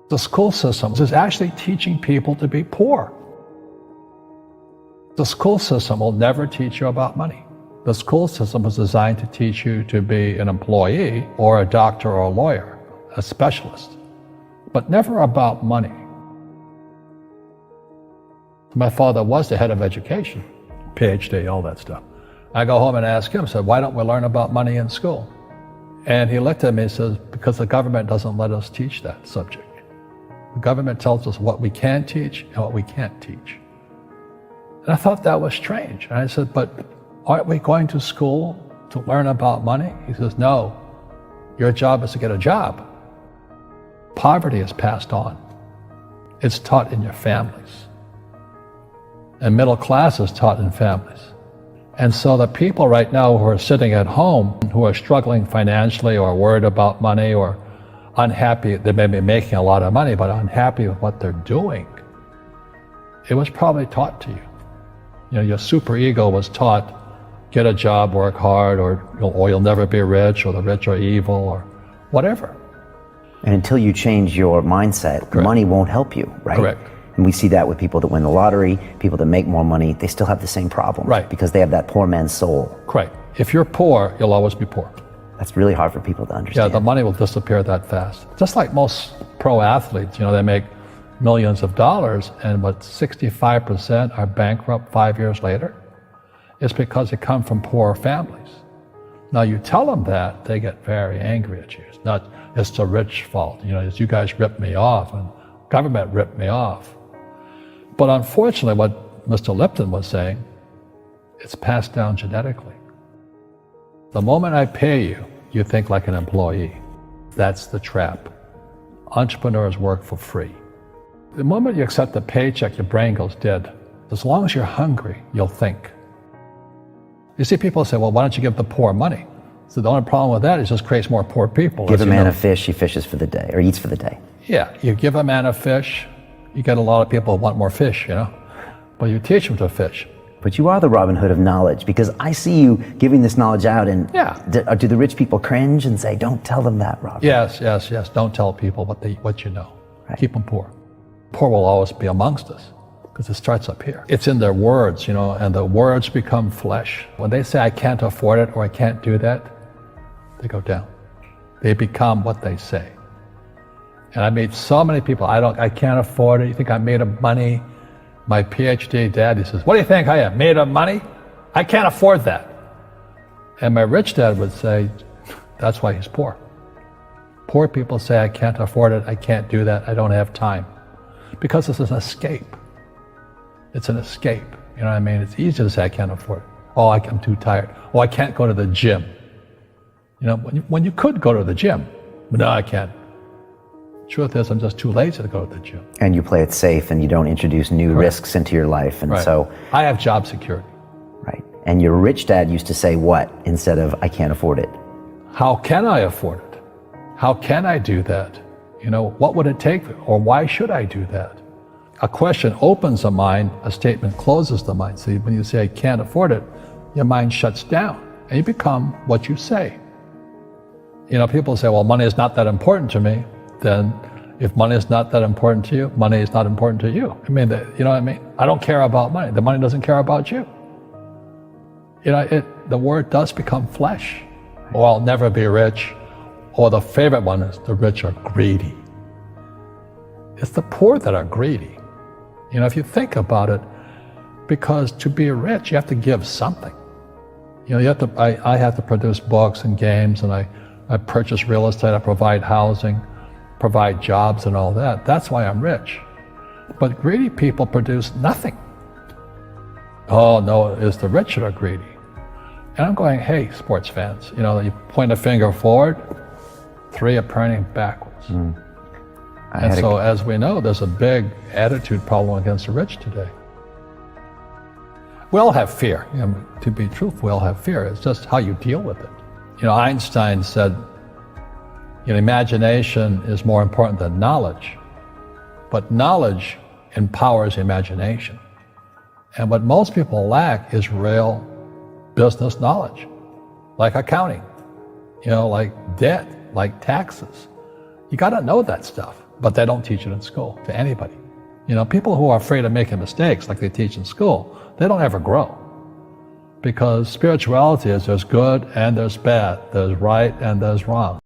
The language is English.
The school system is actually teaching people to be poor. The school system will never teach you about money. The school system was designed to teach you to be an employee or a doctor or a lawyer, a specialist, but never about money. My father was the head of education, PhD, all that stuff. I go home and ask him, I said, why don't we learn about money in school? And he looked at me and says, because the government doesn't let us teach that subject. The government tells us what we can teach and what we can't teach. And I thought that was strange. And I said, but aren't we going to school to learn about money? He says, no, your job is to get a job. Poverty is passed on. It's taught in your families. And middle class is taught in families. And so the people right now who are sitting at home, who are struggling financially or worried about money or unhappy, they may be making a lot of money, but unhappy with what they're doing, it was probably taught to you. You know, your super ego was taught, get a job, work hard, or you'll never be rich, or the rich are evil, or whatever. And until you change your mindset, Correct. Money won't help you, right? Correct. And we see that with people that win the lottery, people that make more money, they still have the same problem. Right. Because they have that poor man's soul. Correct. If you're poor, you'll always be poor. That's really hard for people to understand. Yeah, the money will disappear that fast. Just like most pro athletes, they make millions of dollars, and 65% are bankrupt 5 years later. It's because they come from poor families. Now you tell them that, they get very angry at you. It's not, it's the rich fault. It's you guys ripped me off and government ripped me off. But unfortunately, what Mr. Lipton was saying, it's passed down genetically. The moment I pay you, you think like an employee. That's the trap. Entrepreneurs work for free. The moment you accept the paycheck, your brain goes dead. As long as you're hungry, you'll think. You see people say, well, why don't you give the poor money? So the only problem with that is it just creates more poor people. Give a man a fish, he fishes for the day, or eats for the day. Yeah, you give a man a fish, you get a lot of people who want more fish, But you teach them to fish. But you are the Robin Hood of knowledge, because I see you giving this knowledge out, and do the rich people cringe and say, don't tell them that, Robin? Yes. Don't tell people what you know. Right. Keep them poor. Poor will always be amongst us, because it starts up here. It's in their words, and the words become flesh. When they say, I can't afford it, or I can't do that, they go down. They become what they say. And I meet so many people, I can't afford it. You think I'm made of money? My PhD dad, he says, what do you think I am, made of money? I can't afford that. And my rich dad would say, that's why he's poor. Poor people say, I can't afford it, I can't do that, I don't have time. Because it's an escape. It's an escape, you know what I mean? It's easy to say, I can't afford it. Oh, I'm too tired. Oh, I can't go to the gym. When you could go to the gym, but no, I can't. Truth is, I'm just too lazy to go to the gym. And you play it safe, and you don't introduce new risks into your life, and so... I have job security. Right. And your rich dad used to say what instead of, I can't afford it? How can I afford it? How can I do that? What would it take, or why should I do that? A question opens the mind, a statement closes the mind. See, when you say, I can't afford it, your mind shuts down, and you become what you say. People say, well, money is not that important to me. Then if money is not that important to you, money is not important to you. You know what I mean? I don't care about money. The money doesn't care about you. The word does become flesh. Or I'll never be rich. Or the favorite one is the rich are greedy. It's the poor that are greedy. If you think about it, because to be rich, you have to give something. I have to produce books and games, and I purchase real estate, I provide housing, provide jobs and all that. That's why I'm rich. But greedy people produce nothing. Oh no, it's the rich that are greedy. And I'm going, hey, sports fans, you point a finger forward, 3 are pointing backwards. And so as we know, there's a big attitude problem against the rich today. We all have fear. To be truthful, we all have fear. It's just how you deal with it. Einstein said, imagination is more important than knowledge, but knowledge empowers imagination. And what most people lack is real business knowledge, like accounting, like debt, like taxes. You got to know that stuff. but they don't teach it in school to anybody. You know, people who are afraid of making mistakes like they teach in school, they don't ever grow. Because spirituality is there's good and there's bad, there's right and there's wrong.